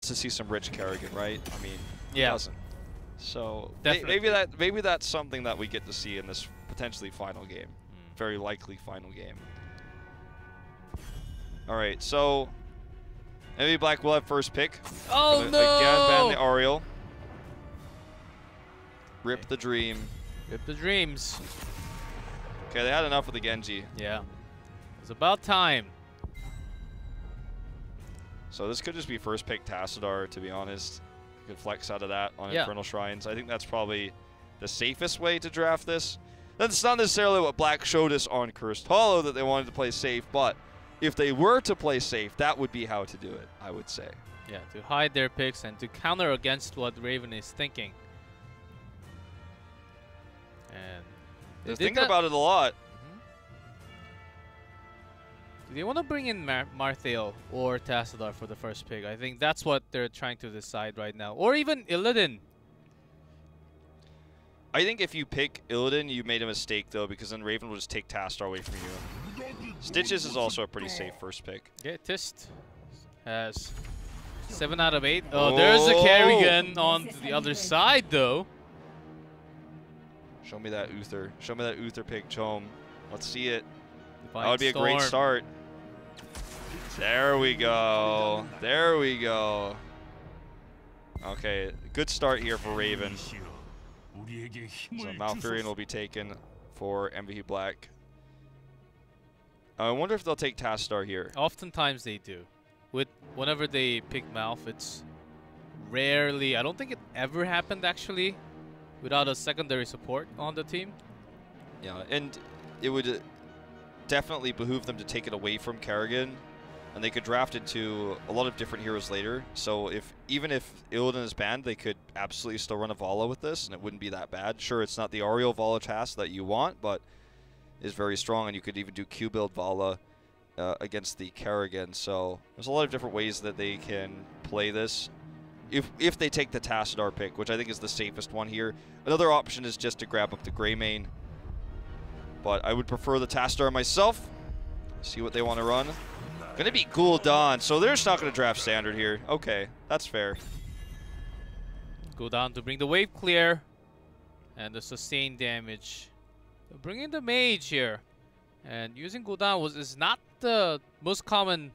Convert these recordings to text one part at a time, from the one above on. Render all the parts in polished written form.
to see some rich Kerrigan, right? I mean, yeah. He doesn't. So Definitely. maybe that's something that we get to see in this potentially final game. Very likely final game. All right, so maybe Black will have first pick. Oh, no! Again, ban the Ariel. Rip the dream. Rip the dreams. Okay, they had enough with the Genji. Yeah. It's about time. So this could just be first pick Tassadar, to be honest. You could flex out of that on Infernal Shrines. I think that's probably the safest way to draft this. That's not necessarily what Black showed us on Cursed Hollow, that they wanted to play safe, but if they were to play safe, that would be how to do it, I would say. Yeah, to hide their picks and to counter against what Raven is thinking. And they're thinking about it a lot. Do they want to bring in Marthael or Tassadar for the first pick? I think that's what they're trying to decide right now. Or even Illidan. I think if you pick Illidan, you made a mistake, though, because then Raven will just take Tassadar away from you. Stitches is also a pretty safe first pick. Yeah, Tist has 7 out of 8. Oh, there's a Kerrigan on the other side, though. Show me that Uther. Show me that Uther pick, Chom. Let's see it. Divine That would be Storm. a great start. There we go. There we go. Okay, good start here for Raven. So Malfurion will be taken for MVP Black. I wonder if they'll take Tassadar here. Oftentimes they do. Whenever they pick Malf, it's rarely, I don't think it ever happened actually, without a secondary support on the team. Yeah, and it would definitely behoove them to take it away from Kerrigan, and they could draft into a lot of different heroes later. So even if Illidan is banned, they could absolutely still run a Vala with this, and it wouldn't be that bad. Sure, it's not the Ariel Vala task that you want, but is very strong, and you could even do Q build Vala against the Kerrigan. So there's a lot of different ways that they can play this. If they take the Tassadar pick, which I think is the safest one here. Another option is just to grab up the Greymane, but I would prefer the Tassadar myself. See what they want to run. Gonna be Gul'dan, so they're just not gonna draft standard here. Okay, that's fair. Gul'dan to bring the wave clear and the sustained damage. Bringing the mage here, and using Gul'dan is not the most common.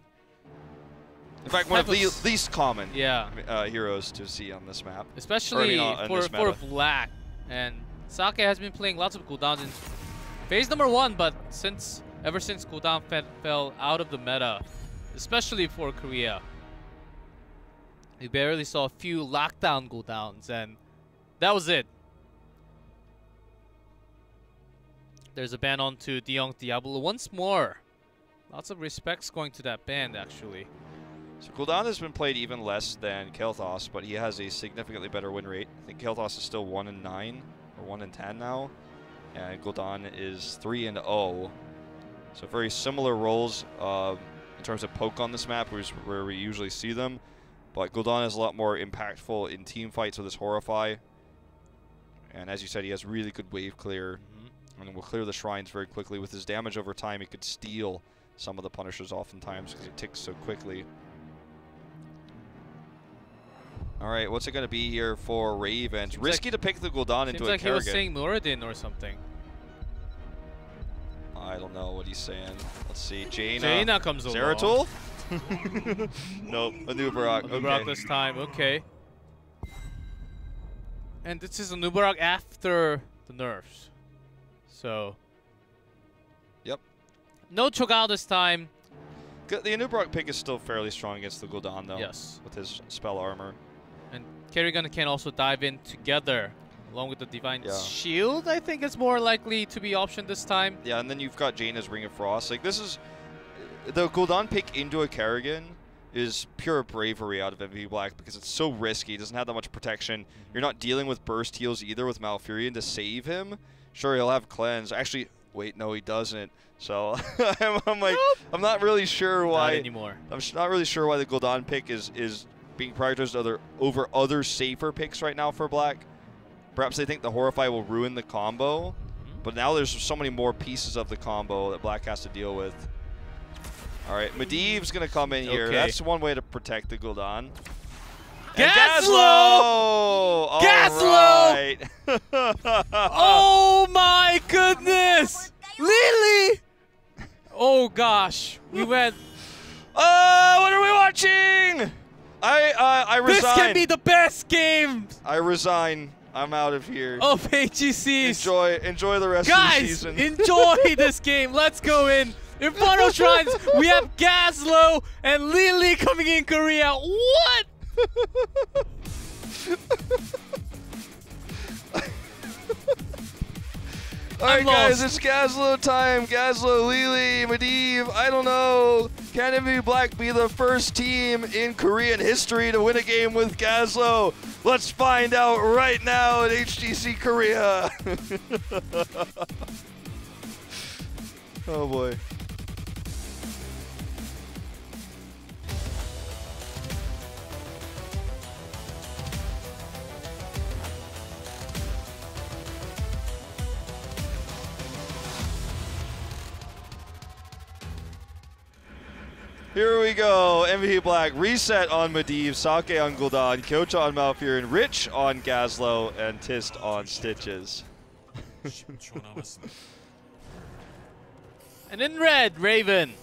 In fact, one of the least common yeah. Heroes to see on this map. Especially for Black. And Sake has been playing lots of Gul'dans in phase number 1, but ever since Gul'dan fell out of the meta, especially for Korea, we barely saw a few lockdown Gul'dans, and that was it. There's a ban on to Diong Diablo once more. Lots of respects going to that band, actually. So Gul'dan has been played even less than Kael'thas, but he has a significantly better win rate. I think Kael'thas is still 1-9 or 1-10 now, and Gul'dan is 3-0. So very similar roles in terms of poke on this map, where we usually see them. But Gul'dan is a lot more impactful in team fights with his Horrify. And as you said, he has really good wave clear. And will clear the shrines very quickly. With his damage over time, he could steal some of the Punishers oftentimes because he ticks so quickly. All right, what's it going to be here for Raven? It's risky to pick the Gul'dan into a Kerrigan. Seems like he was saying Muradin or something. I don't know what he's saying. Let's see. Jaina comes over. Zeratul? Nope, Anubarak. Anubarak this time, okay. And this is Anubarak after the nerfs. So. Yep. No Cho'Gao this time. The Anubarak pick is still fairly strong against the Gul'dan, though. Yes. With his spell armor. And Kerrigan can also dive in together, along with the Divine Shield. I think it's more likely to be optioned this time. Yeah, and then you've got Jaina's Ring of Frost. Like, this is... The Gul'dan pick into a Kerrigan is pure bravery out of MVP Black because it's so risky. It doesn't have that much protection. You're not dealing with burst heals either with Malfurion to save him. Sure, he'll have cleanse. Actually, wait, no, he doesn't. So I'm like, nope. I'm not really sure why. Not anymore. I'm not really sure why the Gul'dan pick is being prioritized over other safer picks right now for Black. Perhaps they think the Horrify will ruin the combo, but now there's so many more pieces of the combo that Black has to deal with. All right, Medivh's gonna come in here. Okay. That's one way to protect the Gul'dan. Gaslow! Gaslow! Right. Oh my goodness! Lily! Oh gosh, we went. What are we watching? I resign. This can be the best game. I resign. I'm out of here. Of HGCs. Enjoy the rest of the season. Guys, enjoy this game. Let's go in. Inferno Shrines, we have Gaslow and Lily coming in Korea. What? Alright guys, it's Gaslow time. Gaslow, Lily, Medivh, I don't know. Can MVP Black be the first team in Korean history to win a game with Gaslow? Let's find out right now at HGC Korea. Oh boy. Here we go. MVP Black reset on Medivh, Sake on Gul'dan, Kyocha on Malfurion, Rich on Gaslow, and Tist on Stitches. And in red, Raven,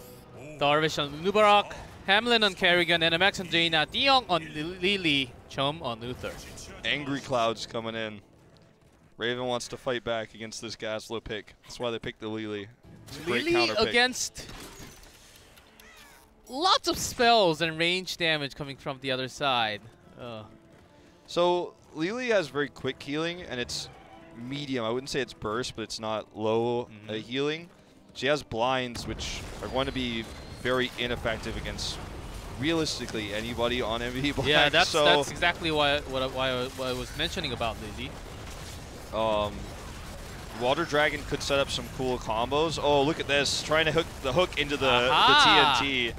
Darvish on Nubarak, Hamlin on Kerrigan, NMX on Jaina, Diong on Lily, Chum on Luther. Angry clouds coming in. Raven wants to fight back against this Gaslow pick. That's why they picked the Lily. It's a great Lily counter pick. Against lots of spells and range damage coming from the other side. So Lily has very quick healing, and it's medium. I wouldn't say it's burst, but it's not low healing. She has blinds, which are going to be very ineffective against realistically anybody on MVP Black. Yeah, that's exactly what I was mentioning about Lily. Water Dragon could set up some cool combos. Oh, look at this. Trying to hook the hook into the TNT.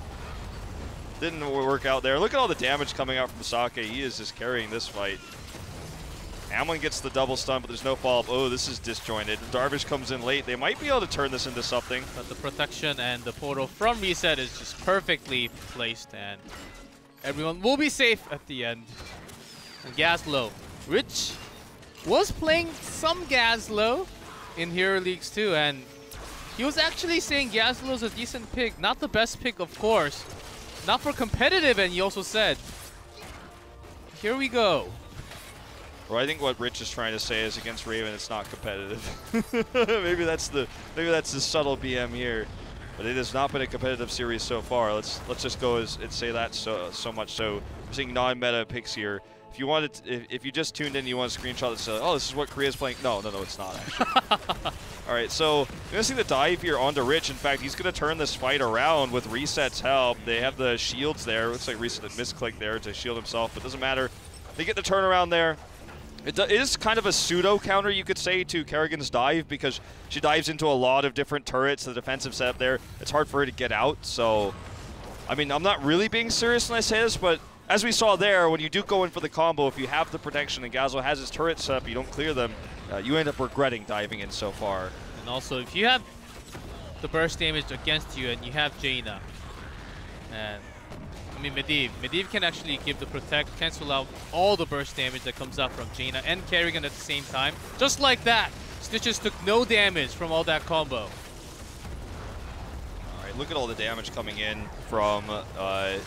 Didn't work out there. Look at all the damage coming out from Sake. He is just carrying this fight. Hamlin gets the double stun, but there's no follow-up. Oh, this is disjointed. Darvish comes in late. They might be able to turn this into something. But the protection and the portal from reset is just perfectly placed, and everyone will be safe at the end. And Gaslow. Rich was playing some Gaslow in Hero Leagues too, and he was actually saying Gaslow's a decent pick. Not the best pick, of course. Not for competitive, and he also said, here we go. Well, I think what Rich is trying to say is against Raven, it's not competitive. maybe that's the subtle BM here, but it has not been a competitive series so far. Let's just go and say that so much. So we're seeing non-meta picks here. If you wanted, if you just tuned in, you want a screenshot that says, "Oh, this is what Korea's playing." No, it's not actually. All right, so you're gonna see the dive here onto Rich. In fact, he's gonna turn this fight around with Reset's help. They have the shields there. Looks like Reset misclicked there to shield himself, but doesn't matter. They get the turnaround there. It is kind of a pseudo counter, you could say, to Kerrigan's dive because she dives into a lot of different turrets. The defensive setup there, it's hard for her to get out. So, I mean, I'm not really being serious when I say this, but as we saw there, when you do go in for the combo, if you have the protection and Gaslow has his turrets set up, you don't clear them, you end up regretting diving in so far. And also, if you have the burst damage against you and you have Jaina, and I mean Medivh can actually give the protect, cancel out all the burst damage that comes out from Jaina and Kerrigan at the same time. Just like that, Stitches took no damage from all that combo. Alright, look at all the damage coming in from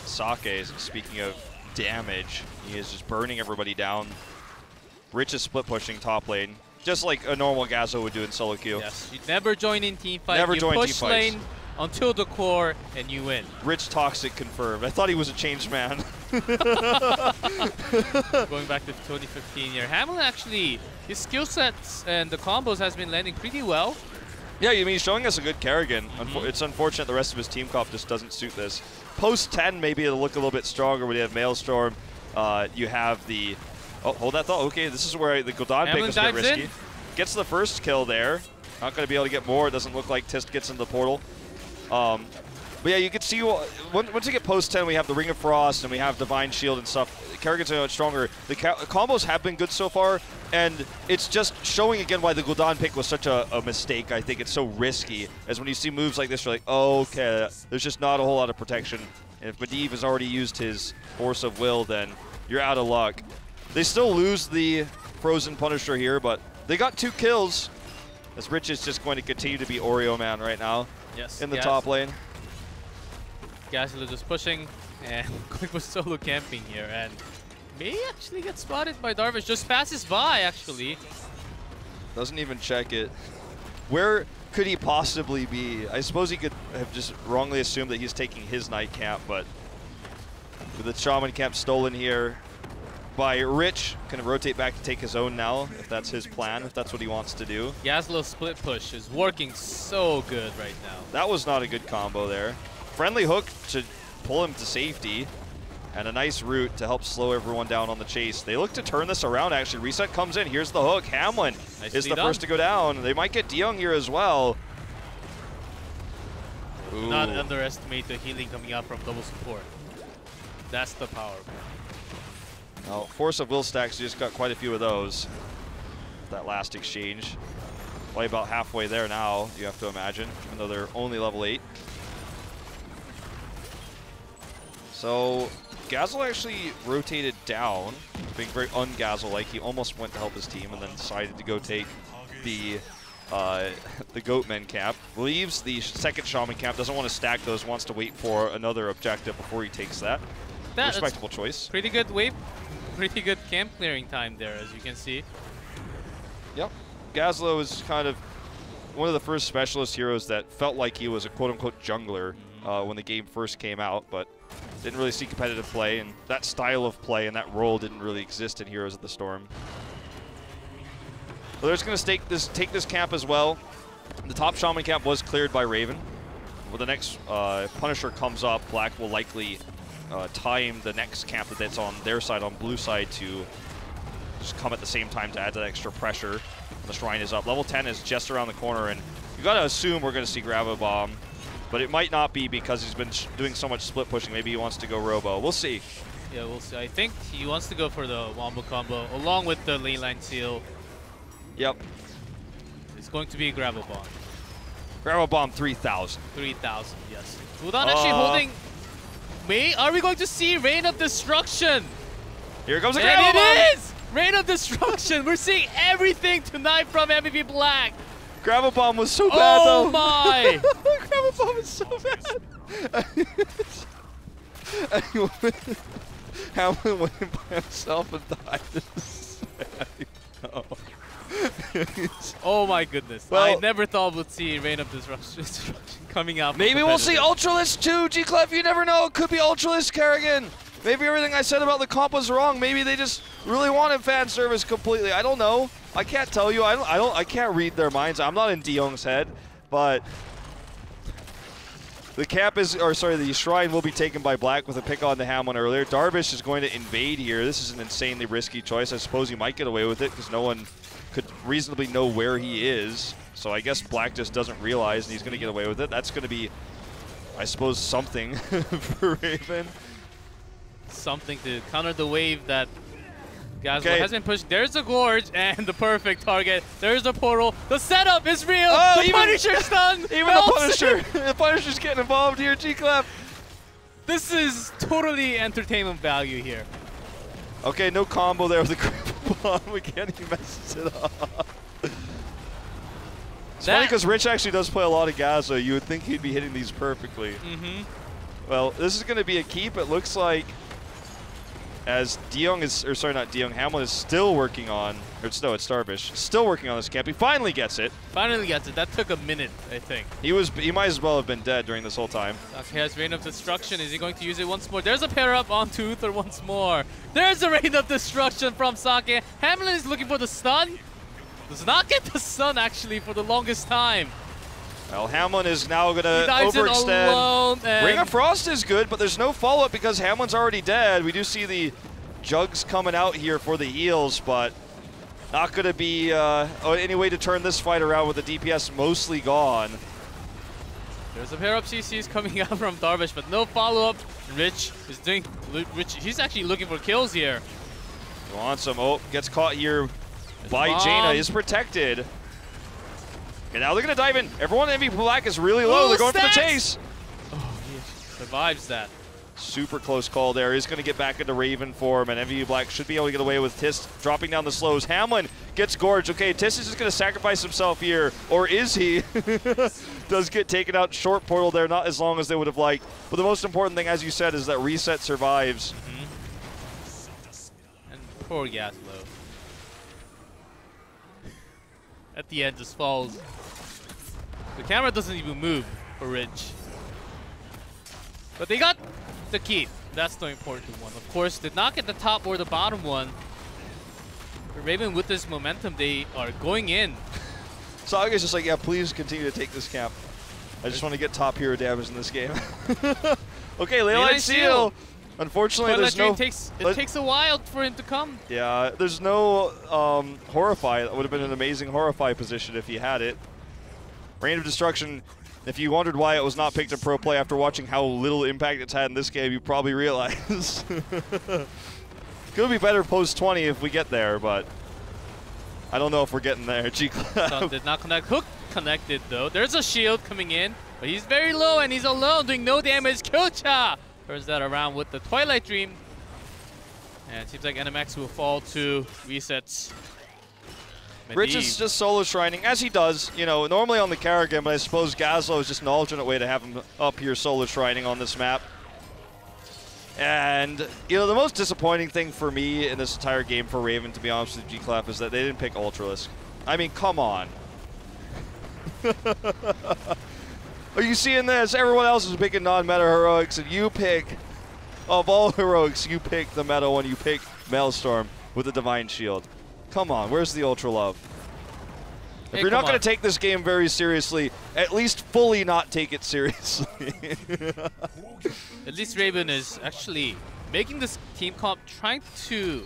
Sake. Speaking of damage, he is just burning everybody down. Rich is split pushing top lane, just like a normal Gaslow would do in solo queue. Yes, you never join in team fight. Never you join push team lane fights. Until the core, and you win. Rich Toxic confirmed. I thought he was a changed man. Going back to 2015 here. Hamlin actually, his skill sets and the combos has been landing pretty well. Yeah, I mean, he's showing us a good Kerrigan. It's unfortunate the rest of his team comp just doesn't suit this. Post 10, maybe it'll look a little bit stronger when you have Maelstrom. You have the... Oh, hold that thought. Okay, this is where the Gul'dan pick was a bit risky. Gets the first kill there. Not going to be able to get more. It doesn't look like Tist gets in the portal. But yeah, you can see once you get post 10, we have the Ring of Frost and we have Divine Shield and stuff. Kerrigan's a lot stronger. The combos have been good so far, and it's just showing again why the Gul'dan pick was such a mistake. I think it's so risky, as when you see moves like this, you're like, oh, okay, there's just not a whole lot of protection. And if Medivh has already used his Force of Will, then you're out of luck. They still lose the Frozen Punisher here, but they got 2 kills. As Rich is just going to continue to be Oreo Man right now. Yes. In the top lane. Gasly just pushing and Quick was solo camping here and may actually get spotted by Darvish. Just passes by actually. Doesn't even check it. Where could he possibly be? I suppose he could have just wrongly assumed that he's taking his night camp, but with the Shaman camp stolen here by Rich, can rotate back to take his own now, if that's his plan, if that's what he wants to do. Gaslo's split push is working so good right now. That was not a good combo there. Friendly hook to pull him to safety, and a nice route to help slow everyone down on the chase. They look to turn this around, actually. Reset comes in. Here's the hook. Hamlin is the first to go down. They might get DeYoung here as well. Do not underestimate the healing coming out from double support. That's the power. Now, Force of Will stacks just got quite a few of those. That last exchange. Probably about halfway there now, you have to imagine, even though they're only level 8. So Gazel actually rotated down, being very un-Gazel-like. He almost went to help his team and then decided to go take the Goatmen camp. Leaves the second Shaman camp, doesn't want to stack those, wants to wait for another objective before he takes that. Respectable choice. Pretty good wave, pretty good camp clearing time there, as you can see. Yep. Gazlo is kind of one of the first specialist heroes that felt like he was a quote-unquote jungler when the game first came out, but didn't really see competitive play, and that style of play and that role didn't really exist in Heroes of the Storm. So they're just going to take this camp as well. The top Shaman camp was cleared by Raven. When the next Punisher comes up, Black will likely time the next camp that's on their side, on blue side, to just come at the same time to add that extra pressure. The Shrine is up. Level 10 is just around the corner, and you got to assume we're going to see Grab Bomb. But it might not be because he's been doing so much split pushing. Maybe he wants to go Robo. We'll see. Yeah, we'll see. I think he wants to go for the Wombo combo along with the lane line seal. Yep. It's going to be Grab Bomb. Grab Bomb 3000. 3000, yes. Gul'dan actually holding. Are we going to see Rain of Destruction? Here comes a Grab Bomb. And it is! Rain of Destruction. We're seeing everything tonight from MVP Black. Grab Bomb was so bad, though. Oh my! Grab Bomb is so bad. Hamlin went in by himself and died. Oh my goodness. Well, I never thought we'd see Rain of Destruction coming out. Maybe we'll see Ultralisk too, G-Clef. You never know. It could be Ultralisk Kerrigan. Maybe everything I said about the comp was wrong. Maybe they just really wanted fan service completely. I don't know. I can't tell you. I can't read their minds. I'm not in DeYoung's head, but the camp is, or sorry, the Shrine will be taken by Black with a pick on the Hamlin earlier. Darvish is going to invade here. This is an insanely risky choice. I suppose he might get away with it because no one could reasonably know where he is. So I guess Black just doesn't realize and he's going to get away with it. That's going to be, I suppose, something for Raven. Something to counter the wave that Gazlo has been pushing. There's the Gorge and the perfect target. There's the portal. The setup is real. Oh, the Punisher's done. Even the Punisher. The Punisher's getting involved here, G-Clef. This is totally entertainment value here. Okay, no combo there with the Grab Bomb. Again, he messes it up. It's funny because Rich actually does play a lot of Gazlo. You would think he'd be hitting these perfectly. Well, this is going to be a keep, it looks like. As DeYoung is, or sorry, not DeYoung, Hamlin is still working on, or no, it's Starbish, still working on this camp. He finally gets it. Finally gets it. That took a minute, I think. He might as well have been dead during this whole time. Okay, has Rain of Destruction. Is he going to use it once more? There's a pair up on Uther once more. There's a Rain of Destruction from Sake. Hamlin is looking for the stun. Does not get the stun, actually, for the longest time. Well, Hamlin is now going to overextend. Ring of Frost is good, but there's no follow-up because Hamlin's already dead. We do see the Jugs coming out here for the heals, but not going to be any way to turn this fight around with the DPS mostly gone. There's a pair of CCs coming out from Darvish, but no follow-up. Rich is doing. He's actually looking for kills here. He wants him. Oh, gets caught here by Jaina. Is protected. And now they're going to dive in. Everyone in MVP Black is really low. They're going for the chase. Oh, he survives that. Super close call there. He's going to get back into Raven form, and MVP Black should be able to get away with Tis dropping down the slows. Hamlin gets gorged. Okay, Tis is just going to sacrifice himself here, or is he? Does get taken out. Short portal there, not as long as they would have liked. But the most important thing, as you said, is that Reset survives. And poor Gaslow. At the end, just falls. The camera doesn't even move for Ridge. But they got the keep. That's the important one. Of course, did not get the top or the bottom one. But Raven, with this momentum, they are going in. Saga's just like, yeah, please continue to take this camp. I just want to get top hero damage in this game. Okay, Leyline Seal. Unfortunately, there's no... It takes a while for him to come. Yeah, there's no Horrify. That would have been an amazing Horrify position if he had it. Rain of Destruction, if you wondered why it was not picked in Pro Play after watching how little impact it's had in this game, you probably realize. Could be better post 20 if we get there, but I don't know if we're getting there. Sun did not connect. Hook connected, though. There's a shield coming in, but he's very low, and he's alone, doing no damage. Kyocha turns that around with the Twilight Dream. And it seems like NMX will fall to resets. Rich is just solo shrining, as he does, you know, normally on the Karrigan, but I suppose Gaslow is just an alternate way to have him up here solo shrining on this map. And, you know, the most disappointing thing for me in this entire game for Raven, to be honest with G-Clap, is that they didn't pick Ultralisk. I mean, come on. Are you seeing this? Everyone else is picking non-meta heroics, and you pick, of all heroics, you pick the meta one, you pick Maelstrom with the Divine Shield. Come on, where's the Ultra Love? If you're not going to take this game very seriously, at least fully not take it seriously. At least Raven is actually making this team comp, trying to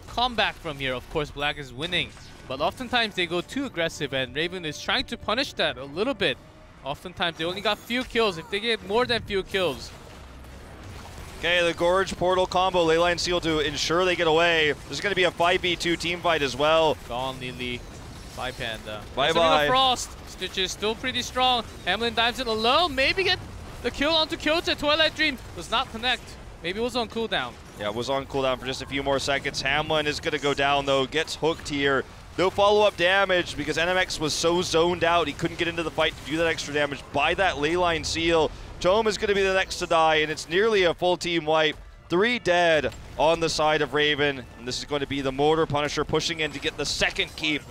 come back from here. Of course, Black is winning, but oftentimes they go too aggressive, and Raven is trying to punish that a little bit. Oftentimes they only got few kills. If they get more than few kills. Okay, the Gorge Portal combo, Leyline Seal to ensure they get away. There's going to be a 5v2 team fight as well. Gone, Lily. Bye, Panda. Bye-bye. Frost. Stitch is still pretty strong. Hamlin dives in alone. Maybe get the kill onto Kyoto. Twilight Dream does not connect. Maybe it was on cooldown. Yeah, it was on cooldown for just a few more seconds. Hamlin is going to go down, though. Gets hooked here. No follow-up damage because NMX was so zoned out. He couldn't get into the fight to do that extra damage by that Leyline Seal. Tome is going to be the next to die, and it's nearly a full team wipe. 3 dead on the side of Raven, and this is going to be the Mortar Punisher pushing in to get the second keep.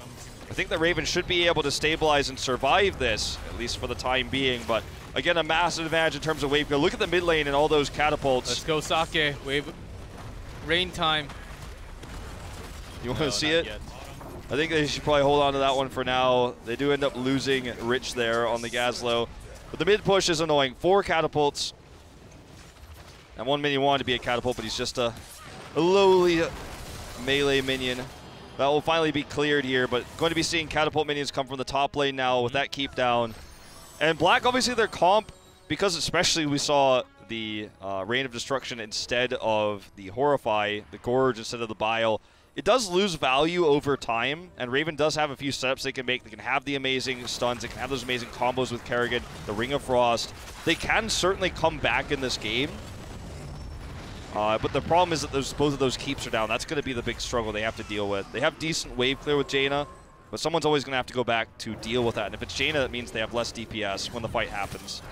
I think that Raven should be able to stabilize and survive this, at least for the time being, but again, a massive advantage in terms of wave go. Look at the mid lane and all those catapults. Let's go, Sake. Wave. Rain time. You want to see it? Yet. I think they should probably hold on to that one for now. They do end up losing Rich there on the Gaslow. But the mid push is annoying. 4 catapults. And one minion wanted to be a catapult, but he's just a lowly melee minion. That will finally be cleared here, but going to be seeing catapult minions come from the top lane now with that keep down. And Black, obviously their comp, because especially we saw the Rain of Destruction instead of the Horrify, the Gorge instead of the Bile. It does lose value over time, and Raven does have a few setups they can make. They can have the amazing stuns, they can have those amazing combos with Karrigan, the Ring of Frost. They can certainly come back in this game. But the problem is that both of those keeps are down. That's going to be the big struggle they have to deal with. They have decent wave clear with Jaina, but someone's always going to have to go back to deal with that. And if it's Jaina, that means they have less DPS when the fight happens.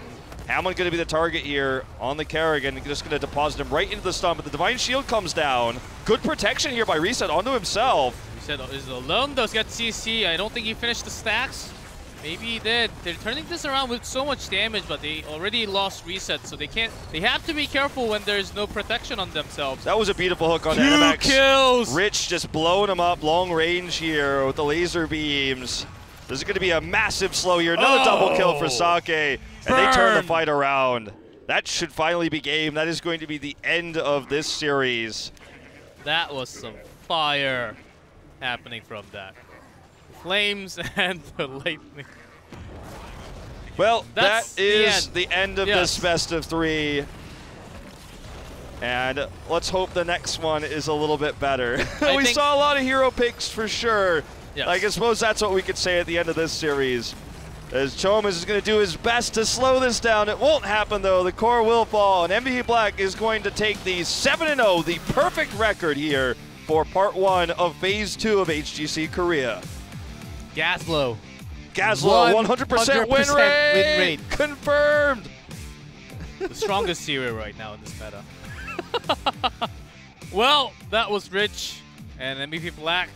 Hamlin going to be the target here on the Karrigan. Just going to deposit him right into the stun, but the Divine Shield comes down. Good protection here by Reset onto himself. Reset is alone, does get CC. I don't think he finished the stacks. Maybe he did. They're turning this around with so much damage, but they already lost Reset, so they can't. They have to be careful when there's no protection on themselves. That was a beautiful hook on 2 NMX. kills! Rich just blowing him up long range here with the laser beams. This is going to be a massive slow here. Another double kill for Sake, and they turn the fight around. That should finally be game. That is going to be the end of this series. That was some fire happening from that. Flames and the lightning. Well, that is the end of this best of 3. And let's hope the next one is a little bit better. We saw a lot of hero picks for sure. Yes. I suppose that's what we could say at the end of this series. As Chalmers is going to do his best to slow this down. It won't happen, though. The core will fall, and MVP Black is going to take the 7-0, the perfect record here for Part 1 of Phase 2 of HGC Korea. Gaslow. 100% win rate. Confirmed. The strongest Syria right now in this meta. Well, that was Rich and MVP Black.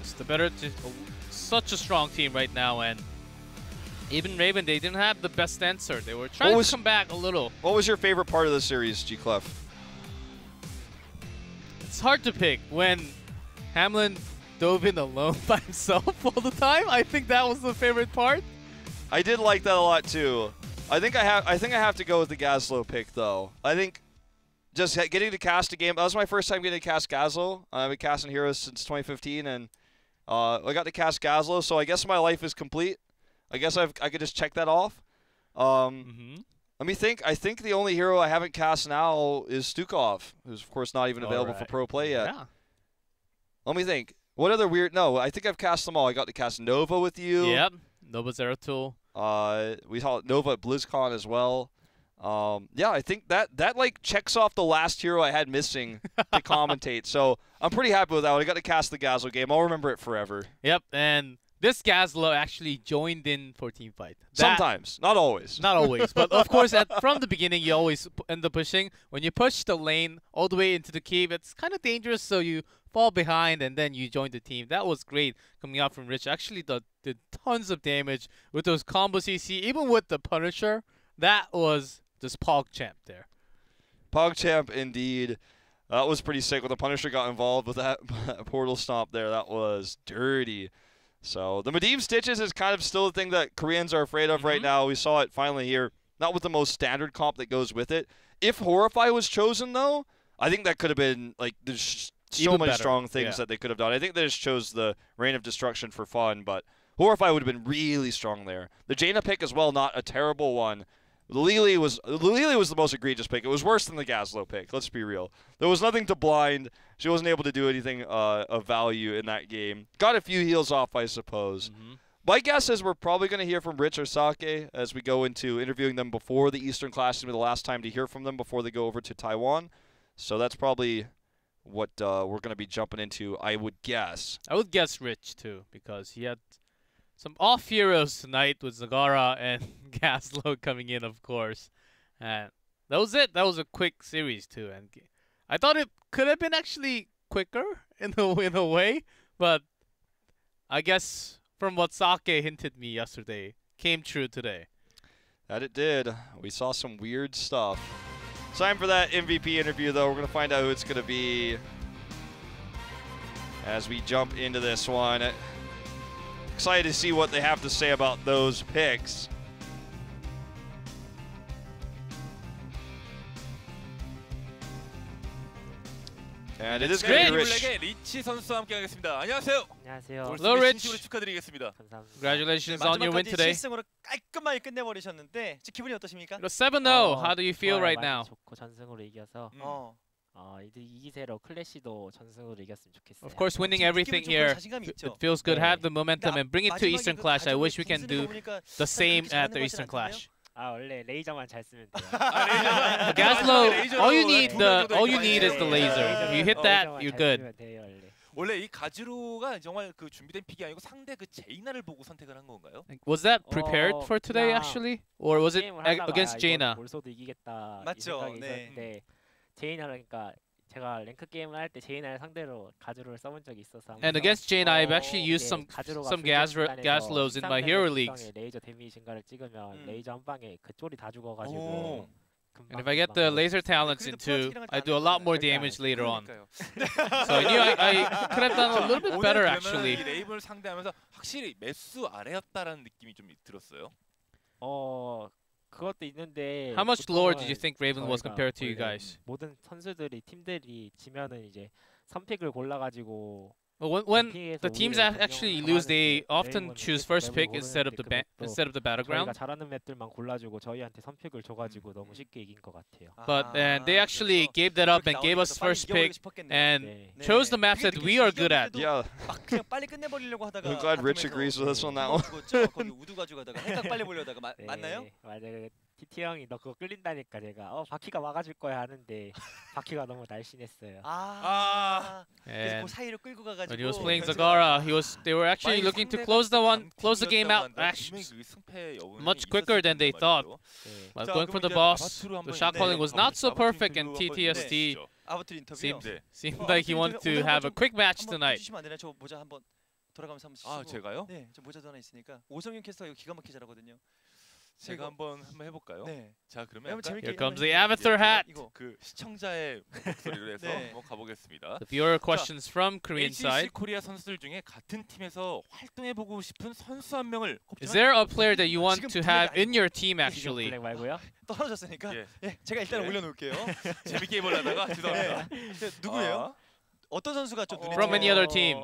It's the better, such a strong team right now, and even Raven, they didn't have the best answer. They were trying to come back a little. What was your favorite part of the series, G Clef? It's hard to pick. When Hamlin dove in alone by himself all the time, I think that was the favorite part. I did like that a lot too. I think I have to go with the Gaslow pick though. I think just getting to cast a game. That was my first time getting to cast Gaslow. I've been casting heroes since 2015, and I got to cast Gaslow, so I guess my life is complete. I guess I could just check that off. Let me think. I think the only hero I haven't cast now is Stukov, who's of course not even available for pro play yet. Yeah. Let me think. What other weird? No, I think I've cast them all. I got to cast Nova with you. Yep. Nova Zeratul. We saw Nova at BlizzCon as well. Yeah, I think that like checks off the last hero I had missing to commentate. So I'm pretty happy with that one. I got to cast the Gaslow game. I'll remember it forever. Yep, and this Gaslow actually joined in for teamfight. Sometimes, not always. Not always, but of course, from the beginning, you always end up pushing. When you push the lane all the way into the cave, it's kind of dangerous, so you fall behind and then you join the team. That was great coming out from Rich. Actually, did tons of damage with those combo CC, even with the Punisher. That was just PogChamp there. PogChamp, indeed. That was pretty sick when the Punisher got involved with that portal stomp there. That was dirty. So the Medivh Stitches is kind of still the thing that Koreans are afraid of right now. We saw it finally here. Not with the most standard comp that goes with it. If Horrify was chosen, though, I think that could have been, like, there's so many strong things that they could have done. I think they just chose the Reign of Destruction for fun, but Horrify would have been really strong there. The Jaina pick as well, not a terrible one. The Lili was the most egregious pick. It was worse than the Gaslow pick, let's be real. There was nothing to blind. She wasn't able to do anything of value in that game. Got a few heals off, I suppose. My guess is we're probably going to hear from Rich or Sake as we go into interviewing them before the Eastern Clash. It's going to be the last time to hear from them before they go over to Taiwan. So that's probably what we're going to be jumping into, I would guess. I would guess Rich, too, because he had some off heroes tonight with Zagara and Gaslow coming in, of course. And that was it. That was a quick series, too. And I thought it could have been actually quicker in a way, but I guess from what Sake hinted me yesterday, came true today. That it did. We saw some weird stuff. Time for that MVP interview, though. We're going to find out who it's going to be as we jump into this one. Excited to see what they have to say about those picks. And it is going to be Rich. 리치 선수와 함께하겠습니다. 안녕하세요. 안녕하세요. Hello, Rich. 진심으로 축하드리겠습니다. 감사합니다. Congratulations on your win today. 7승으로 깔끔하게 끝내버리셨는데 기분이 어떠십니까? 7-0. How do you feel right now? 좋고 전승으로 이겨서 이기세로 클래시도 전승으로 이겼으면 좋겠어요. Of course, winning everything here, it feels good. Have the momentum and bring it to Eastern Clash. I wish we can do the same at the Eastern Clash. 원래 레이저만 잘 쓰면 돼요. Gaslow, all you need is the laser. If you hit that, you're good. 원래 이 가즈루가 정말 그 준비된 픽이 아니고 상대 그 제이나를 보고 선택을 한 건가요? Was that prepared for today actually, or was it against Jaina? 몰소도 이기겠다. 맞죠. 네. 제이나를 그러니까 제가 랭크 게임을 할 때 제이나를 상대로 가즈루를 써본 적이 있어서. And against Jaina, I've actually used some Gaslows in my hero leagues. 레이저 데미지 증가를 찍으면 레이저 한 방에 그 쫄이 다 죽어가지고. And if I get the laser talents into, I do a lot more damage later on. So I knew I could have done a little bit better actually. 레이븐을 상대하면서 확실히 매수 아래였다라는 느낌이 좀 들었어요. 그것도 있는데. How much lower did you think Raven was compared to you guys? 모든 선수들이 팀들이 지면은 이제 선픽을 골라가지고 Well, when the teams actually lose, they often choose first pick instead of the battleground. 저희가 잘하는 맵들만 골라주고 저희한테 선픽을 줘가지고 너무 쉽게 이긴 것 같아요. But and they actually gave that up and gave us first pick and chose the maps that we are good at. Yeah. 막 그냥 빨리 끝내버리려고 하다가 I'm glad Rich agrees with us on that one. 죽었죠. 거기 우두 가지고 가다가 핵각 빨리 보려다가 맞나요? 맞아요. TT 형이 너 그거 끌린다니까 제가 바퀴가 막아줄 거야 하는데 바퀴가 너무 날씬했어요. 그래서 그 사이로 끌고 가가지고. When he was playing Zagara, they were actually looking to close the game out much quicker than they thought. But going for the boss, the shot calling was not so perfect, and TTST seemed like he wanted to have a quick match tonight. 주시면 안 되나? 저 모자 한번 돌아가면서 한번 쓰시고. 제가요? 네, 저 모자도 하나 있으니까. 오성윤 캐스터가 이거 기가 막히게 잘하거든요. 제가 한번 해볼까요? 네. 자, 그러면 Here comes the Avatar hat. 그 시청자의 목소리로 해서 한번 가보겠습니다. The viewer questions from Korean side. HGC 코리아 선수들 중에 같은 팀에서 활동해보고 싶은 선수 한 명을 Is there a player that you want to have in your team actually? 블랙 말고요? 떨어졌으니까. 예, 제가 일단 올려놓을게요. 재밌게 해보려다가 죄송합니다. 누구예요? 어떤 선수가 좀 눈에 From any other team?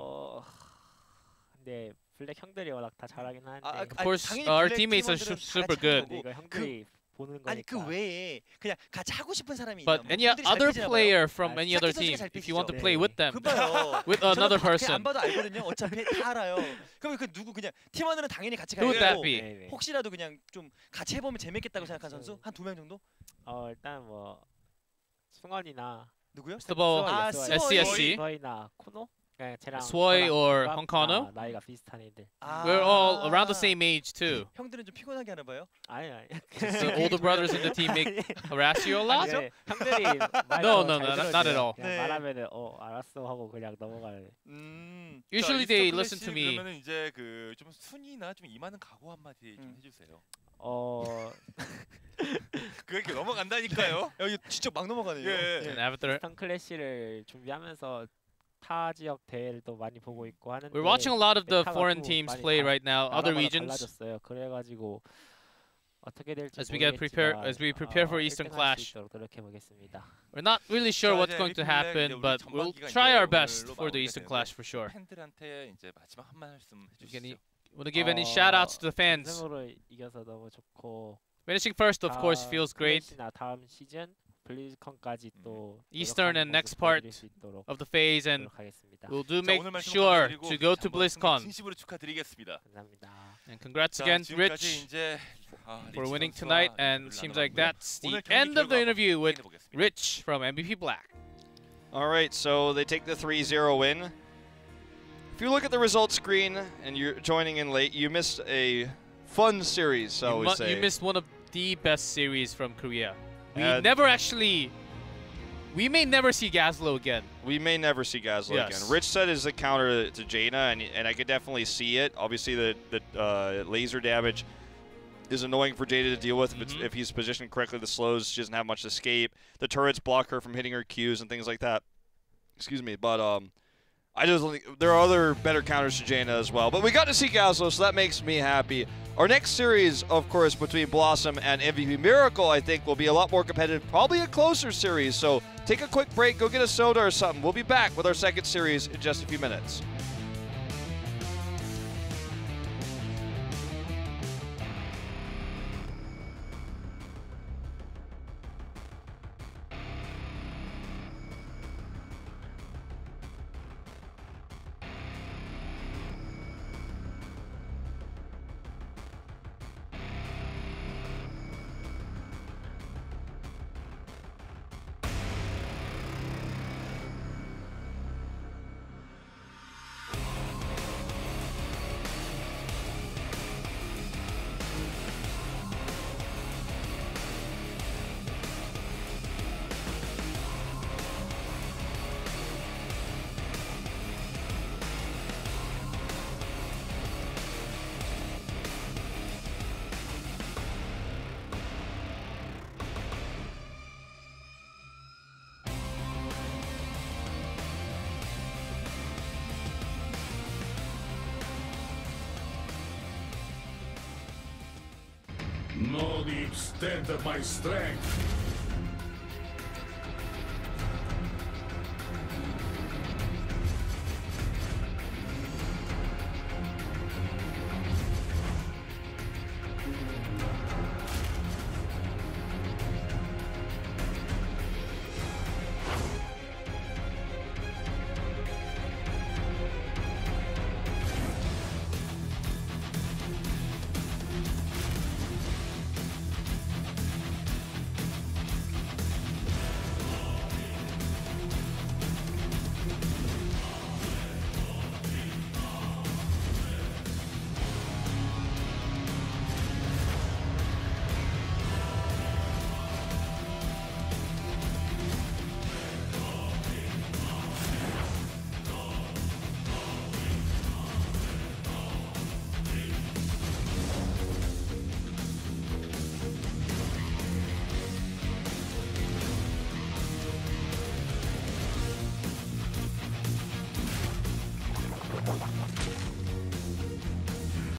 근데 블랙 형들이 워낙 다 잘하긴 하는데. Of course, our teammates are super good. 이거 형들이 보는 거니까. 아니 그 외에 그냥 같이 하고 싶은 사람이 But any other player from any other team, if you want to play with them, with another person, 안 봐도 알거든요. 어차피 다 알아요. 그럼 그 누구 그냥 팀원들은 당연히 같이 who would that 가고 be? 혹시라도 그냥 좀 같이 해보면 재밌겠다고 생각한 선수 한 2명 정도? 일단 뭐 승원이나 누구요? SCSC, 스워이나 코노? Swoi or Honkano? 나이가 비슷한 애들. We're all around the same age too. 형들은 좀 피곤하게 하나 봐요? 아니. The older brothers in the team harass you a lot? 형들이 No, not at all. 말하면은 알았어 하고 그냥 넘어가요. Usually they listen to me. 그러면 이제 그 좀 순위나 좀 임하는 각오 한마디 좀 해주세요. 그렇게 넘어간다니까요. 여기 진짜 막 넘어가네요. Avatar. 클래시를 준비하면서 타 지역 대회를 또 많이 보고 있고 하는데 We're watching a lot of the foreign teams play right now, other regions. 달라졌어요. 그래가지고 어떻게 될지 as we prepare for Eastern Clash. 노력해보겠습니다. We're not really sure what's going to happen, but we'll try our best for the Eastern Clash for sure. 팬들한테 이제 마지막 한 말씀 해주시죠. Want to give any shout-outs to the fans? 우승으로 이겨서 너무 좋고. Finishing first, of course, feels great. 다음 시즌 블리즈컨까지 또 Eastern and next part of the phase, and we'll make sure to go to BlizzCon. 진심으로 축하드리겠습니다. 감사합니다. And congrats again, Rich, for winning tonight. And seems like that's the end of the interview with Rich from MVP Black. All right, so they take the 3-0 win. If you look at the results screen and you're joining in late, you missed a fun series, I would say. You missed one of the best series from Korea. We may never see Gazlo again. We may never see Gazlo again. Rich said is the counter to Jaina, and I could definitely see it. Obviously, the laser damage is annoying for Jada to deal with if he's positioned correctly. The slows, she doesn't have much escape. The turrets block her from hitting her Qs and things like that. Excuse me, but I just think there are other better counters to Jaina as well. But we got to see Gazlo, so that makes me happy. Our next series, of course, between Blossom and MVP Miracle, I think will be a lot more competitive, probably a closer series. So take a quick break, go get a soda or something. We'll be back with our second series in just a few minutes. Know the extent of my strength.